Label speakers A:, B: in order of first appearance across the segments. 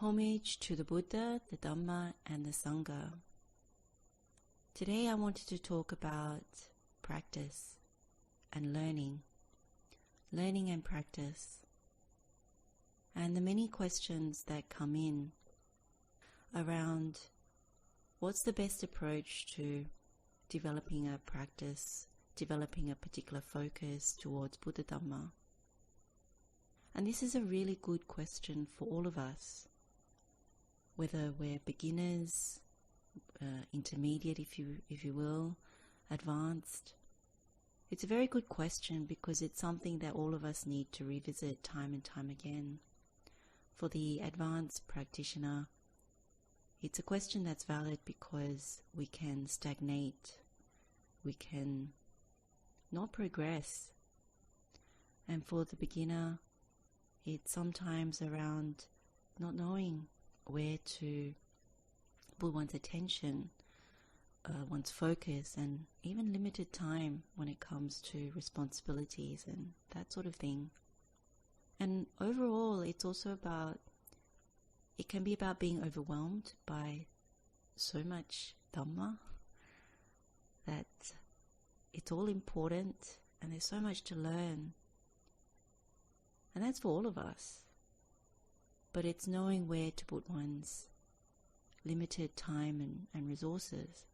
A: Homage to the Buddha, the Dhamma, and the Sangha. Today I wanted to talk about practice and learning and practice, and the many questions that come in around what's the best approach to developing a practice, developing a particular focus towards Buddha Dhamma. And this is a really good question for all of us, whether we're beginners, intermediate if you will, advanced. It's a very good question because it's something that all of us need to revisit time and time again. For the advanced practitioner, it's a question that's valid because we can stagnate, we can not progress. And for the beginner, it's sometimes around not knowing where to put one's attention, one's focus, and even limited time when it comes to responsibilities and that sort of thing. And overall, it's also it can be about being overwhelmed by so much Dhamma that it's all important and there's so much to learn. And that's for all of us. But it's knowing where to put one's limited time and resources.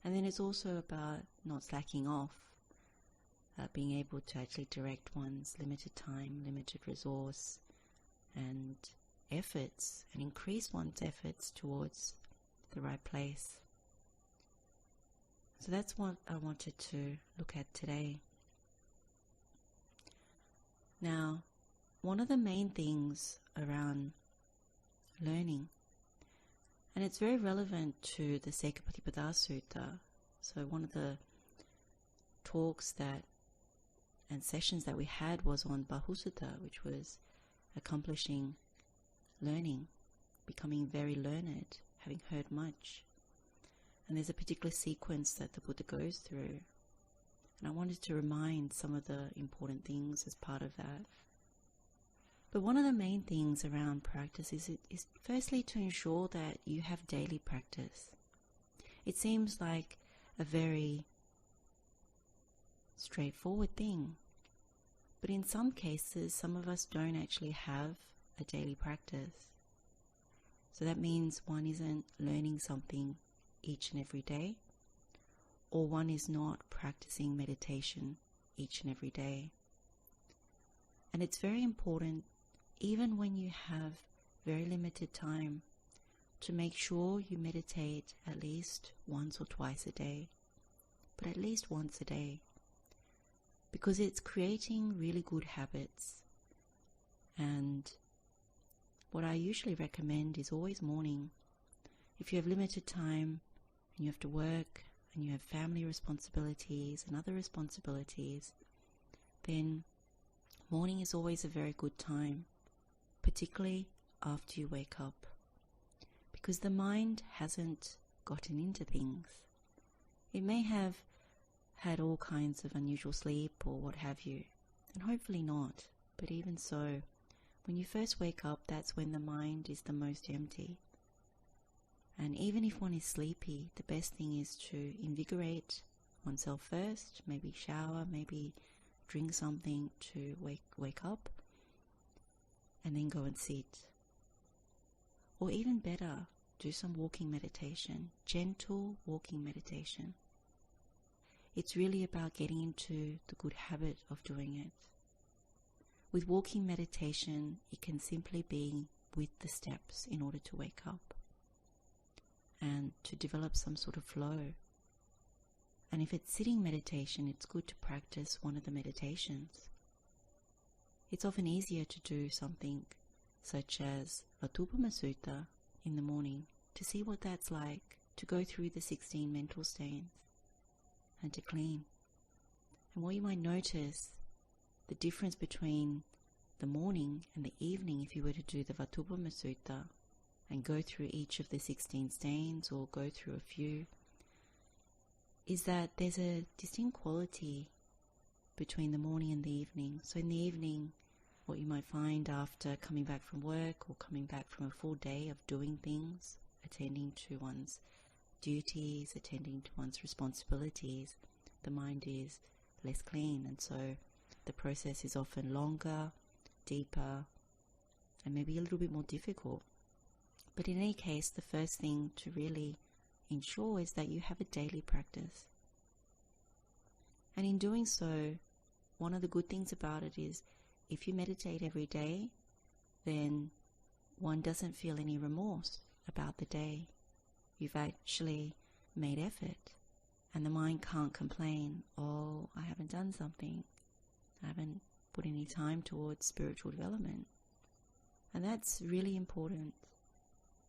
A: And then it's also about not slacking off, being able to actually direct one's limited time, limited resource and efforts, and increase one's efforts towards the right place. So that's what I wanted to look at today. Now, one of the main things around learning, and it's very relevant to the Sekapatipada Sutta. So one of the talks and sessions that we had was on Sutta, which was accomplishing learning, becoming very learned, having heard much. And there's a particular sequence that the Buddha goes through. And I wanted to remind some of the important things as part of that. But one of the main things around practice is firstly to ensure that you have daily practice. It seems like a very straightforward thing. But in some cases, some of us don't actually have a daily practice. So that means one isn't learning something each and every day, or one is not practicing meditation each and every day. And it's very important, even when you have very limited time, to make sure you meditate at least once or twice a day, but at least once a day, because it's creating really good habits. And what I usually recommend is always morning. If you have limited time and you have to work and you have family responsibilities and other responsibilities, then morning is always a very good time, particularly after you wake up, because the mind hasn't gotten into things. It may have had all kinds of unusual sleep or what have you, and hopefully not, but even so, when you first wake up, that's when the mind is the most empty. And even if one is sleepy, the best thing is to invigorate oneself first, maybe shower, maybe drink something to wake up, and then go and sit. Or even better, do some walking meditation, gentle walking meditation. It's really about getting into the good habit of doing it. With walking meditation, it can simply be with the steps in order to wake up and to develop some sort of flow. And if it's sitting meditation, it's good to practice one of the meditations. It's often easier to do something such as Vattupa Masuta in the morning, to see what that's like, to go through the 16 mental stains and to clean. And what you might notice, the difference between the morning and the evening, if you were to do the Vattupa Masuta and go through each of the 16 stains or go through a few, is that there's a distinct quality between the morning and the evening. So in the evening, what you might find after coming back from work or coming back from a full day of doing things, attending to one's duties, attending to one's responsibilities, the mind is less clean, and so the process is often longer, deeper, and maybe a little bit more difficult. But in any case, the first thing to really ensure is that you have a daily practice. And in doing so, one of the good things about it is if you meditate every day, then one doesn't feel any remorse about the day. You've actually made effort, and the mind can't complain, oh, I haven't done something. I haven't put any time towards spiritual development. And that's really important.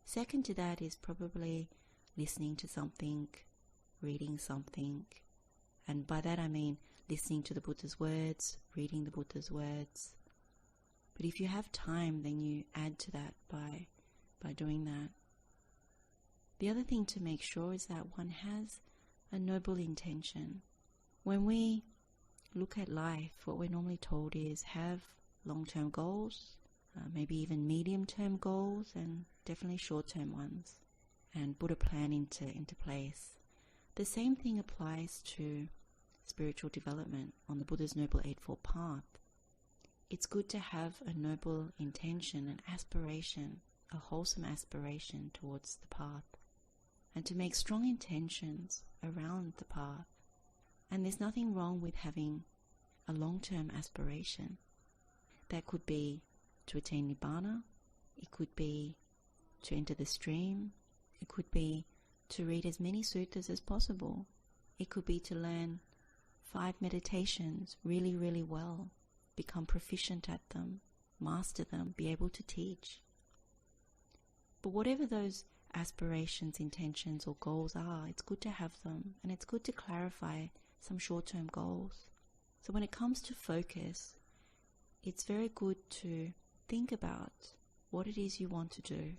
A: Second to that is probably listening to something, reading something. And by that I mean listening to the Buddha's words, reading the Buddha's words. But if you have time, then you add to that by doing that. The other thing to make sure is that one has a noble intention. When we look at life, what we're normally told is have long-term goals, maybe even medium-term goals, and definitely short-term ones, and put a plan into place. The same thing applies to spiritual development on the Buddha's Noble Eightfold Path. It's good to have a noble intention, an aspiration, a wholesome aspiration towards the path, and to make strong intentions around the path. And there's nothing wrong with having a long-term aspiration. That could be to attain Nibbana, it could be to enter the stream, it could be to read as many suttas as possible, it could be to learn 5 meditations really, really well, become proficient at them, master them, be able to teach. But whatever those aspirations, intentions or goals are, it's good to have them, and it's good to clarify some short-term goals. So when it comes to focus, it's very good to think about what it is you want to do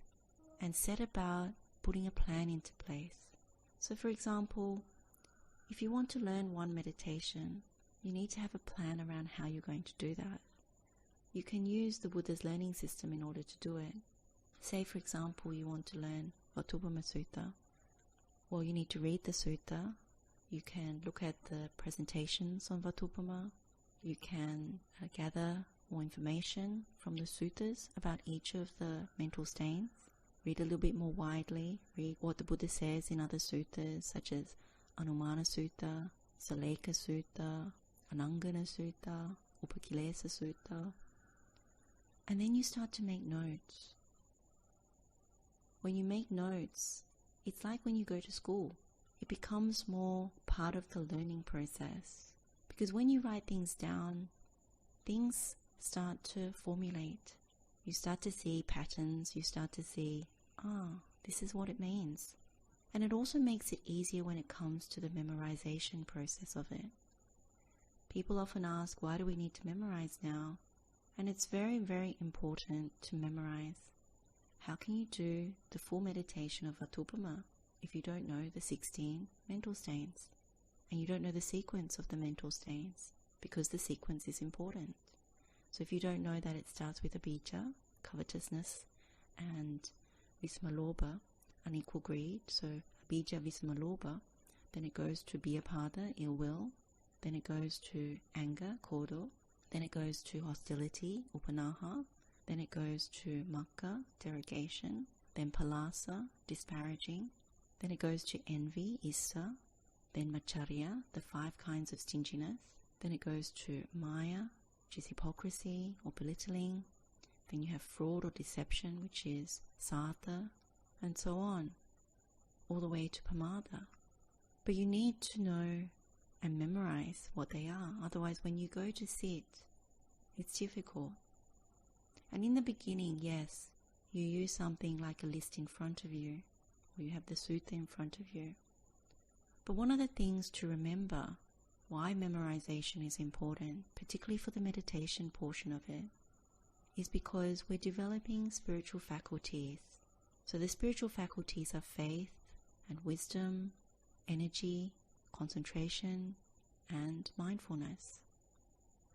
A: and set about putting a plan into place. So for example, if you want to learn one meditation, you need to have a plan around how you're going to do that. You can use the Buddha's learning system in order to do it. Say for example you want to learn Vatubhama Sutta. Well, you need to read the sutta. You can look at the presentations on Vatubhama. You can gather more information from the suttas about each of the mental stains. Read a little bit more widely. Read what the Buddha says in other suttas such as Anumana Sutta, Saleka Sutta, Anangana Sutta, Upakilesa Sutta. And then you start to make notes. When you make notes, it's like when you go to school. It becomes more part of the learning process. Because when you write things down, things start to formulate. You start to see patterns, you start to see, this is what it means. And it also makes it easier when it comes to the memorization process of it. People often ask, why do we need to memorize now? And it's very, very important to memorize. How can you do the full meditation of Vatubhama if you don't know the 16 mental stains? And you don't know the sequence of the mental stains, because the sequence is important. So if you don't know that it starts with abhijja, covetousness, and vismalobha, unequal greed, so abhijja, vismalobha, then it goes to vyapada, ill will, then it goes to anger, kodo, then it goes to hostility, upanaha, then it goes to makka, derogation, then palasa, disparaging, then it goes to envy, issa, then macharya, the 5 kinds of stinginess, then it goes to maya, which is hypocrisy or belittling, then you have fraud or deception, which is satha, and so on, all the way to pamada. But you need to know and memorize what they are, otherwise when you go to sit, it's difficult. And in the beginning, yes, you use something like a list in front of you, or you have the sutta in front of you. But one of the things to remember why memorization is important, particularly for the meditation portion of it, is because we're developing spiritual faculties. So the spiritual faculties are faith and wisdom, energy, concentration, and mindfulness.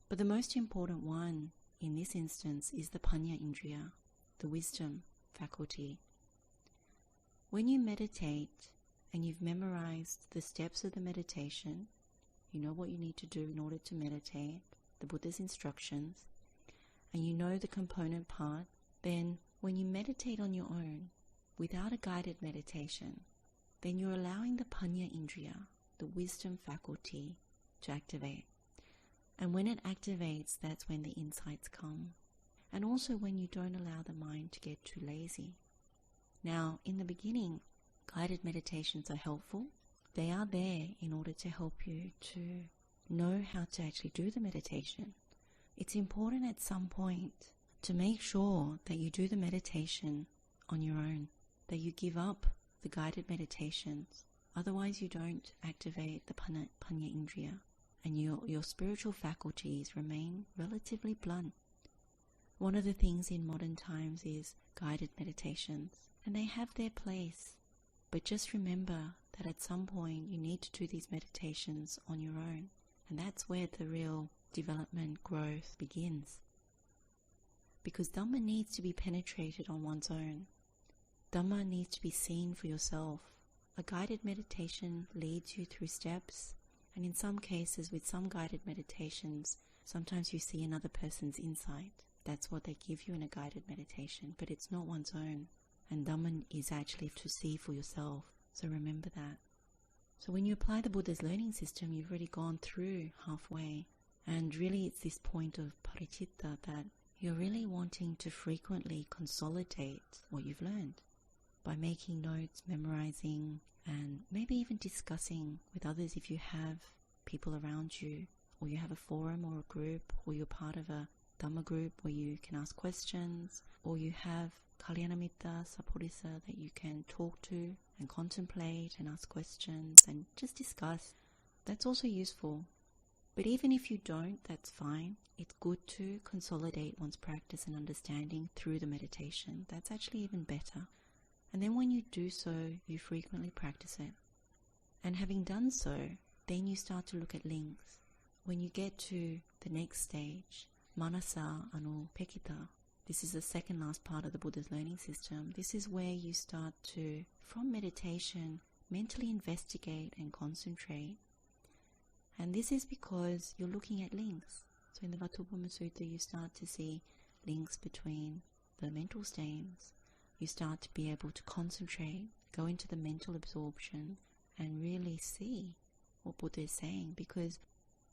A: But the most important one in this instance is the panya indriya, the wisdom faculty. When you meditate and you've memorized the steps of the meditation, you know what you need to do in order to meditate, the Buddha's instructions, and you know the component part, then when you meditate on your own, without a guided meditation, then you're allowing the panya indriya, the wisdom faculty, to activate. And when it activates, that's when the insights come. And also when you don't allow the mind to get too lazy. Now, in the beginning, guided meditations are helpful. They are there in order to help you to know how to actually do the meditation. It's important at some point to make sure that you do the meditation on your own, that you give up the guided meditations. Otherwise, you don't activate the panya indriya, and your spiritual faculties remain relatively blunt. One of the things in modern times is guided meditations, and they have their place. But just remember that at some point you need to do these meditations on your own, and that's where the real development, growth begins. Because Dhamma needs to be penetrated on one's own. Dhamma needs to be seen for yourself. A guided meditation leads you through steps, and in some cases with some guided meditations, sometimes you see another person's insight. That's what they give you in a guided meditation, but it's not one's own. And Dhamma is actually to see for yourself. So remember that. So when you apply the Buddha's learning system, you've already gone through halfway. And really it's this point of parichitta that you're really wanting to frequently consolidate what you've learned by making notes, memorizing, and maybe even discussing with others if you have people around you, or you have a forum or a group, or you're part of a Dhamma group where you can ask questions, or you have Kalyanamitta, Sappurisa that you can talk to and contemplate and ask questions and just discuss. That's also useful. But even if you don't, that's fine. It's good to consolidate one's practice and understanding through the meditation. That's actually even better. And then when you do so, you frequently practice it. And having done so, then you start to look at links. When you get to the next stage, manasa anupekita, this is the second last part of the Buddha's learning system. This is where you start to, from meditation, mentally investigate and concentrate. And this is because you're looking at links. So in the Vatupama Sutta, you start to see links between the mental stains. You start to be able to concentrate, go into the mental absorption, and really see what Buddha is saying. Because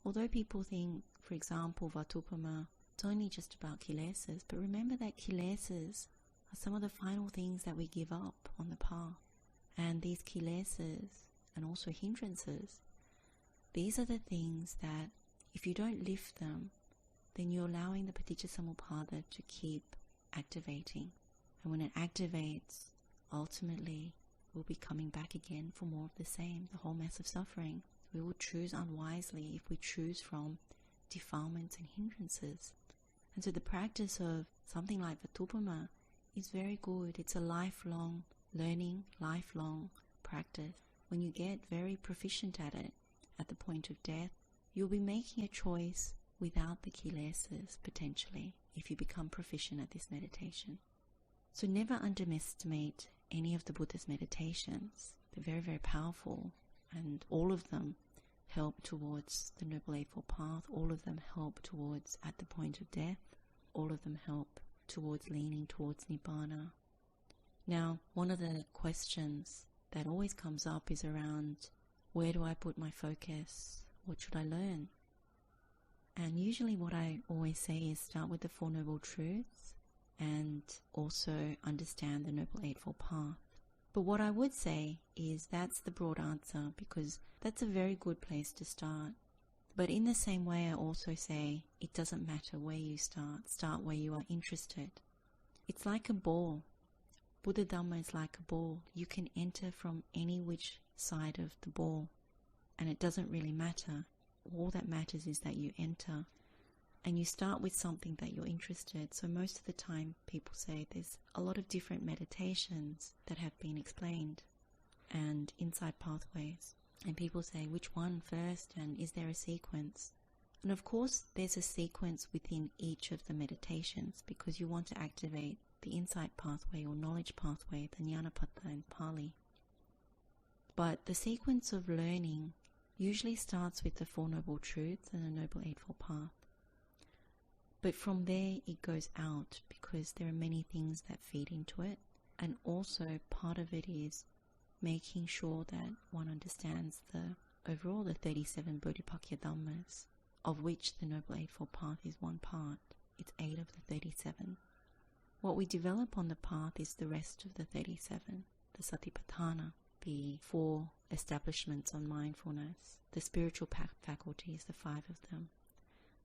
A: although people think, for example, Vatupama, it's only just about kilesas, but remember that kilesas are some of the final things that we give up on the path. And these kilesas, and also hindrances, these are the things that if you don't lift them, then you're allowing the paticcasamuppada to keep activating. And when it activates, ultimately we'll be coming back again for more of the same, the whole mass of suffering. We will choose unwisely if we choose from defilements and hindrances. And so the practice of something like Vatupama is very good. It's a lifelong learning, lifelong practice. When you get very proficient at it, at the point of death, you'll be making a choice without the kilesas, potentially, if you become proficient at this meditation. So never underestimate any of the Buddha's meditations. They're very, very powerful, and all of them help towards the Noble Eightfold Path. All of them help towards at the point of death. All of them help towards leaning towards Nibbana. Now, one of the questions that always comes up is around, where do I put my focus? What should I learn? And usually what I always say is start with the Four Noble Truths and also understand the Noble Eightfold Path. But what I would say is that's the broad answer, because that's a very good place to start. But in the same way, I also say it doesn't matter where you start where you are interested. It's like a ball. Buddha Dhamma is like a ball. You can enter from any which side of the ball, and it doesn't really matter. All that matters is that you enter, and you start with something that you're interested. So most of the time people say there's a lot of different meditations that have been explained and insight pathways, and people say which one first, and is there a sequence? And of course, there's a sequence within each of the meditations because you want to activate the insight pathway or knowledge pathway, the Jnanapada in Pali. But the sequence of learning usually starts with the Four Noble Truths and the Noble Eightfold Path. But from there it goes out because there are many things that feed into it. And also part of it is making sure that one understands the overall the 37 Bodhipakya Dhammas, of which the Noble Eightfold Path is one part. It's 8 of the 37. What we develop on the path is the rest of the 37, the Satipatthana, the 4 establishments on mindfulness, the spiritual faculties, the 5 of them,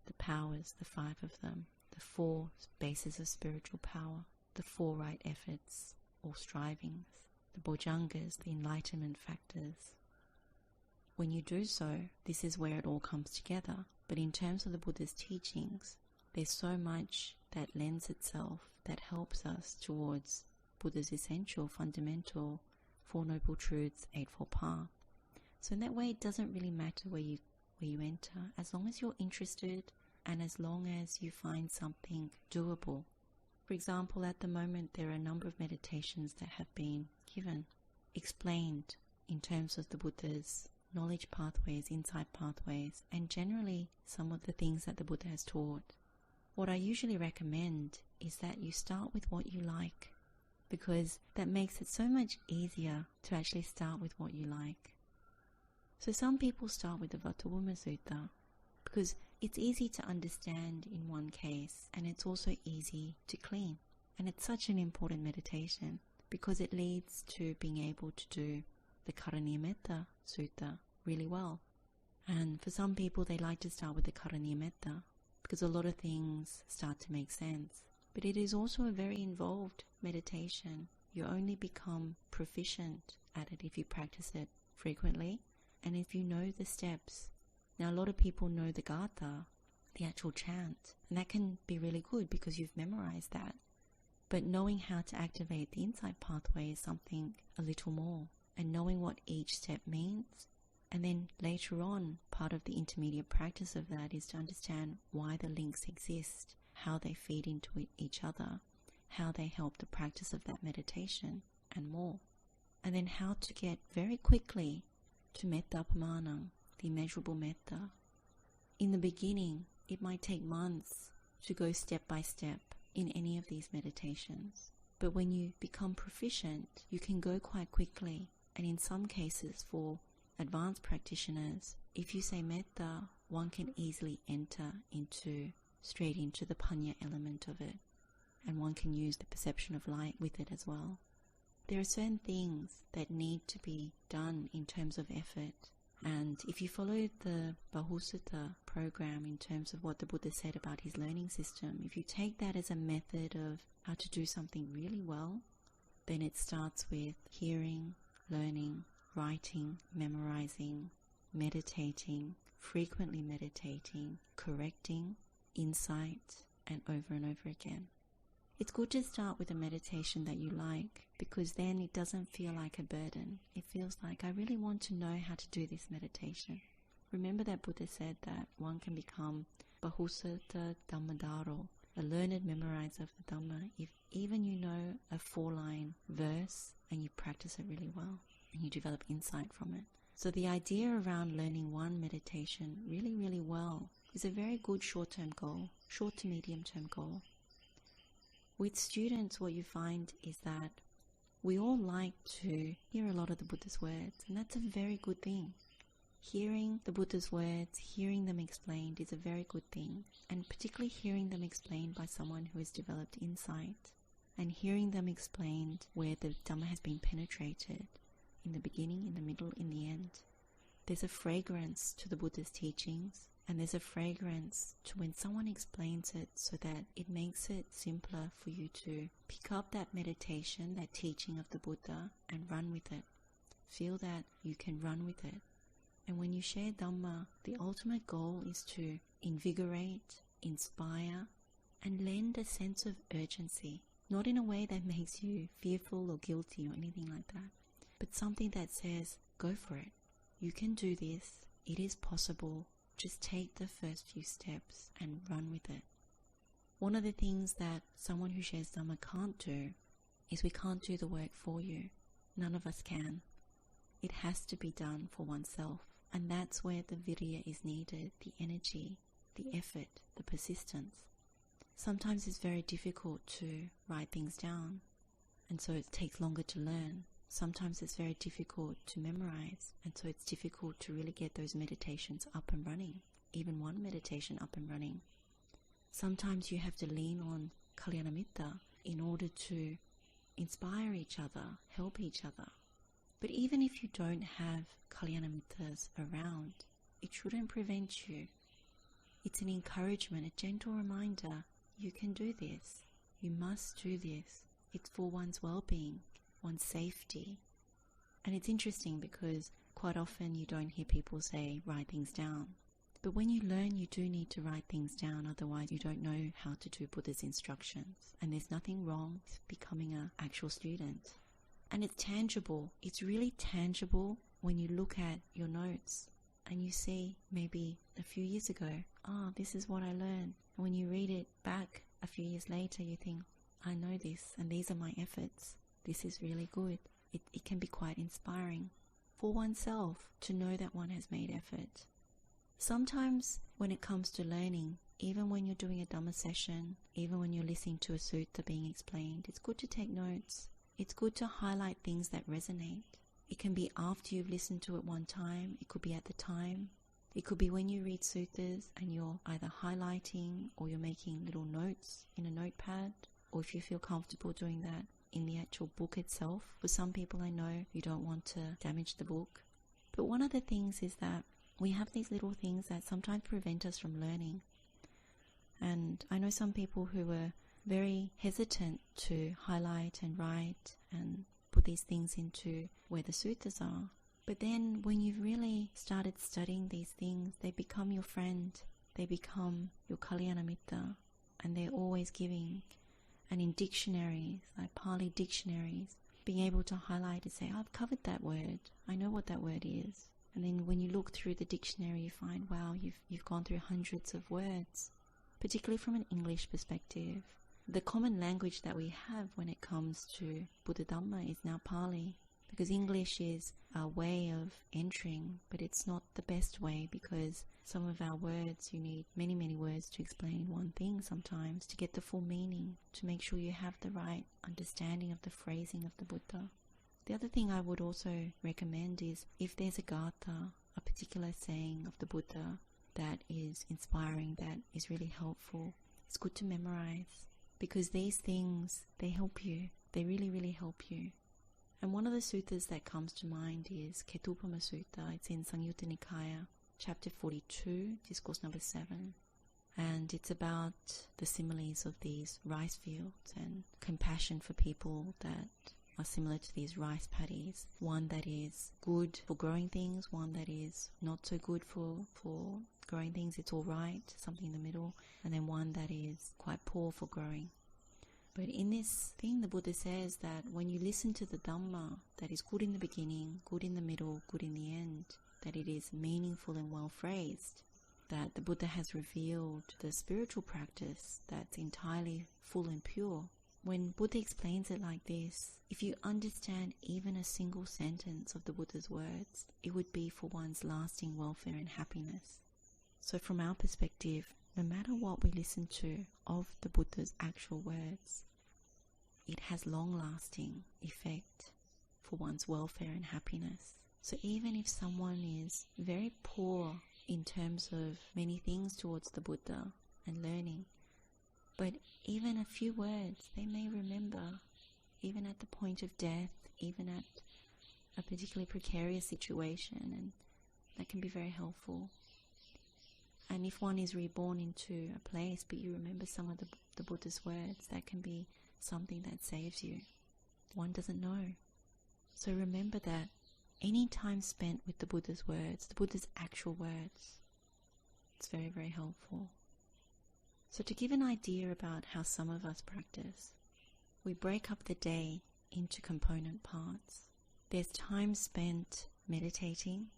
A: the powers, the 5 of them, the 4 bases of spiritual power, the 4 right efforts or strivings, the bojjhangas, the enlightenment factors. When you do so, this is where it all comes together. But in terms of the Buddha's teachings, there's so much that lends itself, that helps us towards Buddha's essential, fundamental, Four Noble Truths, Eightfold Path. So in that way, it doesn't really matter where you enter, as long as you're interested and as long as you find something doable. For example, at the moment, there are a number of meditations that have been given, explained in terms of the Buddha's knowledge pathways, insight pathways, and generally some of the things that the Buddha has taught. What I usually recommend is that you start with what you like, because that makes it so much easier to actually start with what you like. So some people start with the Bohoma Sutta because it's easy to understand in one case, and it's also easy to clean. And it's such an important meditation because it leads to being able to do the Karaniyametta Sutta really well. And for some people, they like to start with the Karaniyametta because a lot of things start to make sense. But it is also a very involved meditation. You only become proficient at it if you practice it frequently and if you know the steps. Now, a lot of people know the Gatha, the actual chant, and that can be really good because you've memorized that. But knowing how to activate the insight pathway is something a little more, and knowing what each step means. And then later on, part of the intermediate practice of that is to understand why the links exist, how they feed into each other, how they help the practice of that meditation, and more. And then how to get very quickly to metta apamana, the immeasurable metta. In the beginning, it might take months to go step by step in any of these meditations. But when you become proficient, you can go quite quickly. And in some cases, for advanced practitioners, if you say metta, one can easily enter straight into the panya element of it. And one can use the perception of light with it as well. There are certain things that need to be done in terms of effort. And if you follow the Bahusutta program in terms of what the Buddha said about his learning system, if you take that as a method of how to do something really well, then it starts with hearing, learning, writing, memorizing, meditating, frequently meditating, correcting, insight, and over again. It's good to start with a meditation that you like because then it doesn't feel like a burden. It feels like, I really want to know how to do this meditation. Remember that Buddha said that one can become Bahusutta Dhammadaro, a learned memorizer of the Dhamma, if even you know a 4-line verse and you practice it really well and you develop insight from it. So the idea around learning one meditation really, really well is a very good short-term goal, short to medium-term goal. With students, what you find is that we all like to hear a lot of the Buddha's words, and that's a very good thing. Hearing the Buddha's words, hearing them explained is a very good thing, and particularly hearing them explained by someone who has developed insight, and hearing them explained where the Dhamma has been penetrated, in the beginning, in the middle, in the end. There's a fragrance to the Buddha's teachings, and there's a fragrance to when someone explains it so that it makes it simpler for you to pick up that meditation, that teaching of the Buddha, and run with it. Feel that you can run with it. And when you share Dhamma, the ultimate goal is to invigorate, inspire, and lend a sense of urgency. Not in a way that makes you fearful or guilty or anything like that, but something that says, go for it. You can do this. It is possible. Just take the first few steps and run with it. One of the things that someone who shares Dhamma can't do is we can't do the work for you. None of us can. It has to be done for oneself. And that's where the virya is needed, the energy, the effort, the persistence. Sometimes it's very difficult to write things down, and so it takes longer to learn. Sometimes it's very difficult to memorize, and so it's difficult to really get those meditations up and running, even one meditation up and running. Sometimes you have to lean on Kalyanamitta in order to inspire each other, help each other. But even if you don't have Kalyanamittas around, it shouldn't prevent you. It's an encouragement, a gentle reminder, you can do this, you must do this. It's for one's well-being, one's safety. And it's interesting because quite often you don't hear people say, write things down. But when you learn, you do need to write things down, otherwise you don't know how to do Buddha's instructions. And there's nothing wrong with becoming an actual student. And it's tangible. It's really tangible when you look at your notes and you see maybe a few years ago, this is what I learned. And when you read it back a few years later, you think, I know this and these are my efforts. This is really good. It can be quite inspiring for oneself to know that one has made effort. Sometimes when it comes to learning, even when you're doing a Dhamma session, even when you're listening to a sutta being explained, it's good to take notes. It's good to highlight things that resonate. It can be after you've listened to it one time. It could be at the time. It could be when you read suttas and you're either highlighting or you're making little notes in a notepad, or if you feel comfortable doing that in the actual book itself. For some people I know you don't want to damage the book. But one of the things is that we have these little things that sometimes prevent us from learning. And I know some people who are very hesitant to highlight and write and put these things into where the suttas are. But then when you've really started studying these things, they become your friend. They become your Kalyanamitta, and they're always giving. And in dictionaries, like Pali dictionaries, being able to highlight and say, I've covered that word. I know what that word is. And then when you look through the dictionary, you find, wow, you've gone through hundreds of words, particularly from an English perspective. The common language that we have when it comes to Buddha Dhamma is now Pali, because English is our way of entering, but it's not the best way, because some of our words, you need many, many words to explain one thing sometimes, to get the full meaning, to make sure you have the right understanding of the phrasing of the Buddha. The other thing I would also recommend is if there's a gatha, a particular saying of the Buddha that is inspiring, that is really helpful, it's good to memorize, because these things, they help you. They really, really help you. And one of the suttas that comes to mind is Ketupa Sutta. It's in Samyutta Nikaya, chapter 42, discourse number 7. And it's about the similes of these rice fields and compassion for people that are similar to these rice paddies. One that is good for growing things, one that is not so good for growing things, it's all right, something in the middle, and then one that is quite poor for growing. But in this thing, the Buddha says that when you listen to the Dhamma that is good in the beginning, good in the middle, good in the end, that it is meaningful and well phrased, that the Buddha has revealed the spiritual practice that's entirely full and pure. When Buddha explains it like this, if you understand even a single sentence of the Buddha's words, it would be for one's lasting welfare and happiness. So from our perspective, no matter what we listen to of the Buddha's actual words, it has long-lasting effect for one's welfare and happiness. So even if someone is very poor in terms of many things towards the Buddha and learning, but even a few words they may remember, even at the point of death, even at a particularly precarious situation, and that can be very helpful. And if one is reborn into a place, but you remember some of the Buddha's words, that can be something that saves you. One doesn't know. So remember that any time spent with the Buddha's words, the Buddha's actual words, it's very, very helpful. So to give an idea about how some of us practice, we break up the day into component parts. There's time spent meditating,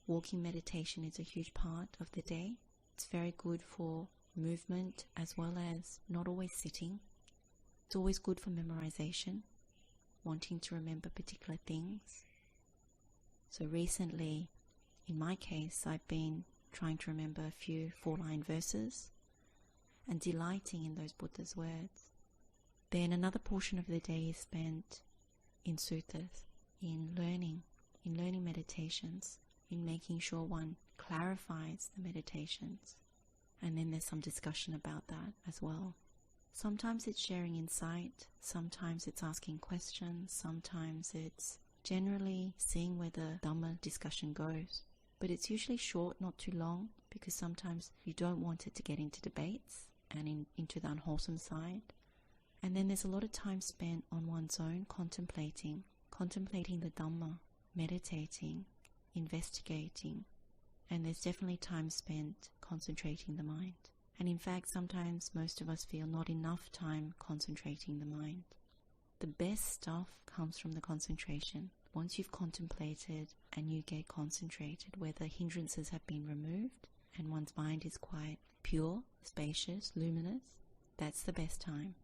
A: walking meditation is a huge part of the day. It's very good for movement as well as not always sitting. It's always good for memorization, wanting to remember particular things. So recently, in my case, I've been trying to remember a few 4-line verses and delighting in those Buddha's words. Then another portion of the day is spent in suttas, in learning meditations, in making sure one clarifies the meditations. And then there's some discussion about that as well. Sometimes it's sharing insight, sometimes it's asking questions, sometimes it's generally seeing where the Dhamma discussion goes. But it's usually short, not too long, because sometimes you don't want it to get into debates and into the unwholesome side. And then there's a lot of time spent on one's own contemplating the Dhamma, meditating, investigating, and there's definitely time spent concentrating the mind. And in fact, sometimes most of us feel not enough time concentrating the mind. The best stuff comes from the concentration. Once you've contemplated and you get concentrated, where the hindrances have been removed and one's mind is quite pure, spacious, luminous, that's the best time.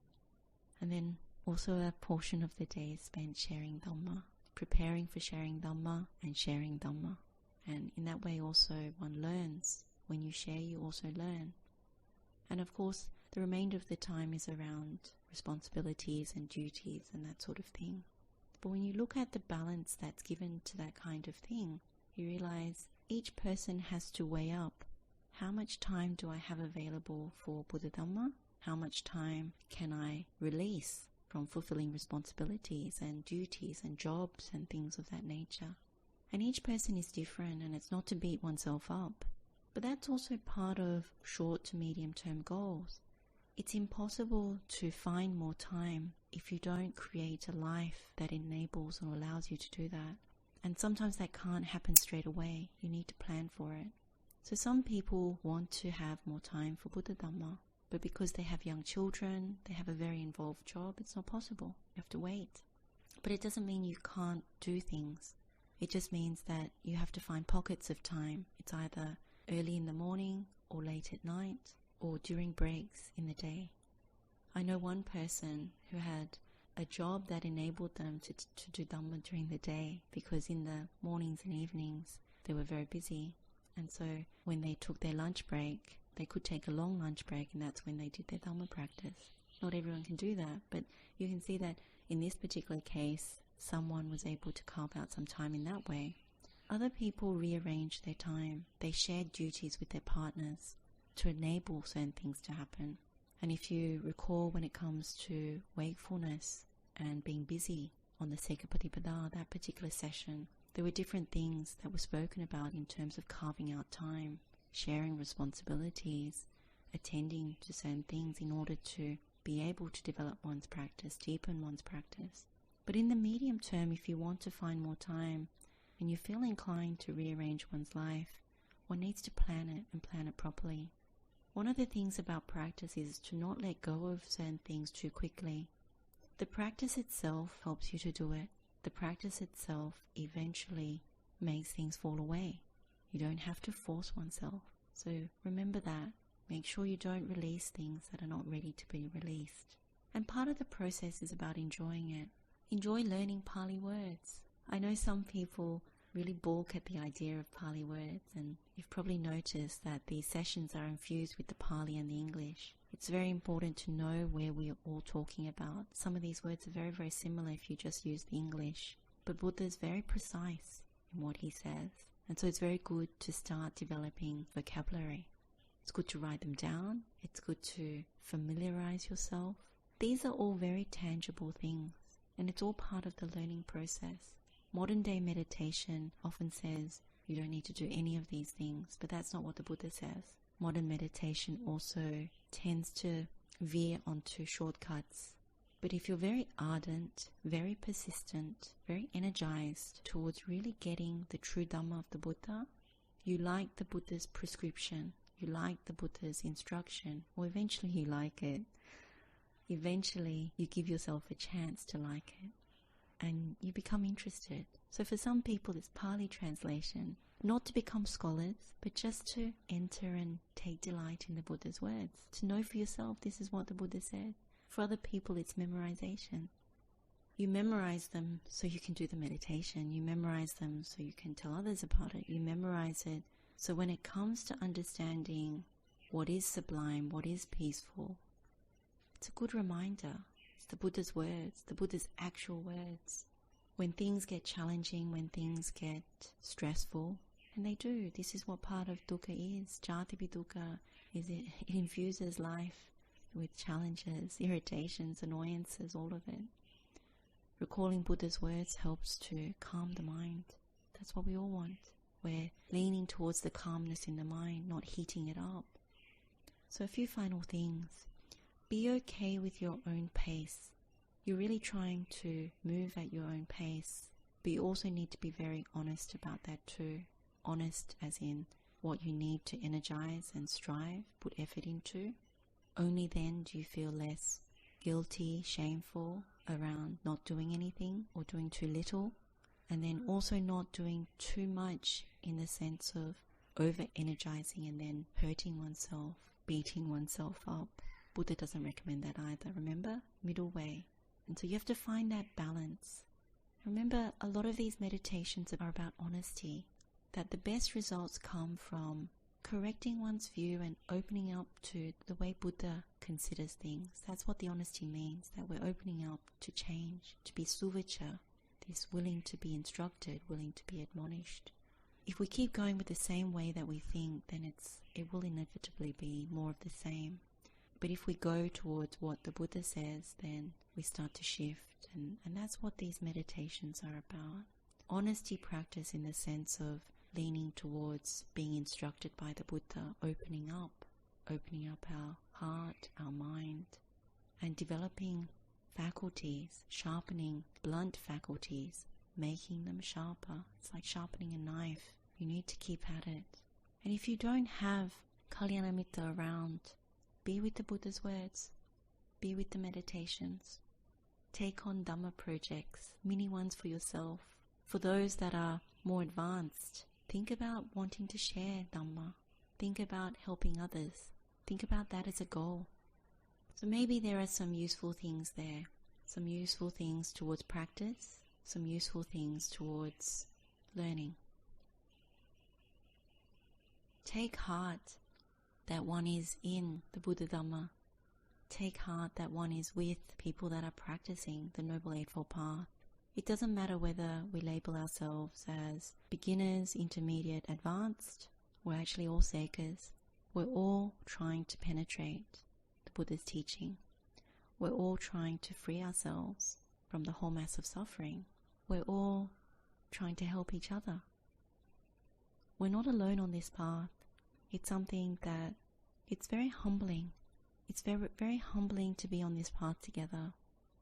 A: And then also a portion of the day is spent sharing Dhamma, preparing for sharing Dhamma and sharing Dhamma. And in that way also one learns. When you share, you also learn. And of course, the remainder of the time is around responsibilities and duties and that sort of thing. But when you look at the balance that's given to that kind of thing, you realize each person has to weigh up, how much time do I have available for Buddha Dhamma? How much time can I release from fulfilling responsibilities and duties and jobs and things of that nature? And each person is different, and it's not to beat oneself up. But that's also part of short to medium term goals. It's impossible to find more time if you don't create a life that enables or allows you to do that. And sometimes that can't happen straight away. You need to plan for it. So some people want to have more time for Buddha Dhamma, but because they have young children, they have a very involved job, it's not possible. You have to wait. But it doesn't mean you can't do things. It just means that you have to find pockets of time. It's either early in the morning or late at night or during breaks in the day. I know one person who had a job that enabled them to do Dhamma during the day, because in the mornings and evenings they were very busy. And so when they took their lunch break, they could take a long lunch break, and that's when they did their Dhamma practice. Not everyone can do that, but you can see that in this particular case, someone was able to carve out some time in that way. Other people rearrange their time. They share duties with their partners to enable certain things to happen. And if you recall, when it comes to wakefulness and being busy on the Sekapatipada, that particular session, there were different things that were spoken about in terms of carving out time, sharing responsibilities, attending to certain things in order to be able to develop one's practice, deepen one's practice. But in the medium term, if you want to find more time and you feel inclined to rearrange one's life, one needs to plan it and plan it properly. One of the things about practice is to not let go of certain things too quickly. The practice itself helps you to do it. The practice itself eventually makes things fall away. You don't have to force oneself. So remember that. Make sure you don't release things that are not ready to be released. And part of the process is about enjoying it. Enjoy learning Pali words. I know some people really balk at the idea of Pali words, and you've probably noticed that these sessions are infused with the Pali and the English. It's very important to know where we are all talking about. Some of these words are very, very similar if you just use the English. But Buddha is very precise in what he says. And so it's very good to start developing vocabulary. It's good to write them down. It's good to familiarize yourself. These are all very tangible things, and it's all part of the learning process. Modern day meditation often says you don't need to do any of these things, but that's not what the Buddha says. Modern meditation also tends to veer onto shortcuts. But if you're very ardent, very persistent, very energized towards really getting the true Dhamma of the Buddha, you like the Buddha's prescription, you like the Buddha's instruction, or eventually you like it. Eventually you give yourself a chance to like it, and you become interested. So for some people it's Pali translation, Not to become scholars, but just to enter and take delight in the Buddha's words. To know for yourself, this is what the Buddha said. For other people, it's memorization. You memorize them so you can do the meditation. You memorize them so you can tell others about it. You memorize it so when it comes to understanding what is sublime, what is peaceful, it's a good reminder. It's the Buddha's words, the Buddha's actual words. When things get challenging, when things get stressful, and they do, this is what part of dukkha is. Jati dukkha is it infuses life with challenges, irritations, annoyances, all of it. Recalling Buddha's words helps to calm the mind. That's what we all want. We're leaning towards the calmness in the mind, not heating it up. So a few final things. Be okay with your own pace. You're really trying to move at your own pace, but you also need to be very honest about that too. Honest as in what you need to energize and strive, put effort into. Only then do you feel less guilty, shameful around not doing anything or doing too little, and then also not doing too much in the sense of over-energizing and then hurting oneself, beating oneself up. Buddha doesn't recommend that either, remember? Middle way. And so you have to find that balance. Remember, a lot of these meditations are about honesty, that the best results come from correcting one's view and opening up to the way Buddha considers things. That's what the honesty means, that we're opening up to change, to be suvacha, this willing to be instructed, willing to be admonished. If we keep going with the same way that we think, then it will inevitably be more of the same. But if we go towards what the Buddha says, then we start to shift. And that's what these meditations are about. Honesty practice in the sense of leaning towards being instructed by the Buddha, opening up our heart, our mind, and developing faculties, sharpening blunt faculties, making them sharper. It's like sharpening a knife. You need to keep at it. And if you don't have Kalyanamitta around, be with the Buddha's words, be with the meditations. Take on Dhamma projects, mini ones for yourself. For those that are more advanced, think about wanting to share Dhamma. Think about helping others. Think about that as a goal. So maybe there are some useful things there. Some useful things towards practice. Some useful things towards learning. Take heart that one is in the Buddha Dhamma. Take heart that one is with people that are practicing the Noble Eightfold Path. It doesn't matter whether we label ourselves as beginners, intermediate, advanced. We're actually all seekers. We're all trying to penetrate the Buddha's teaching. We're all trying to free ourselves from the whole mass of suffering. We're all trying to help each other. We're not alone on this path. It's something that it's very humbling. It's very, very humbling to be on this path together.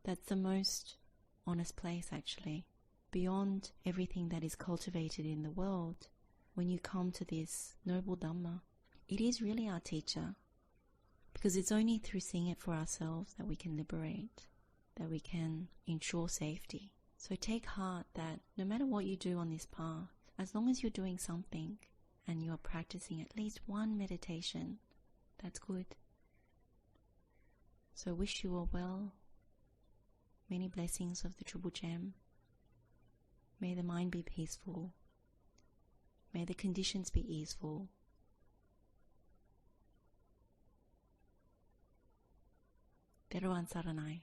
A: That's the most honest place, actually. Beyond everything that is cultivated in the world, when you come to this noble Dhamma, it is really our teacher. Because it's only through seeing it for ourselves that we can liberate, that we can ensure safety. So take heart that no matter what you do on this path, as long as you're doing something and you're practicing at least one meditation, that's good. So wish you all well. Many blessings of the Triple Gem. May the mind be peaceful. May the conditions be easeful. Theruwan saranai.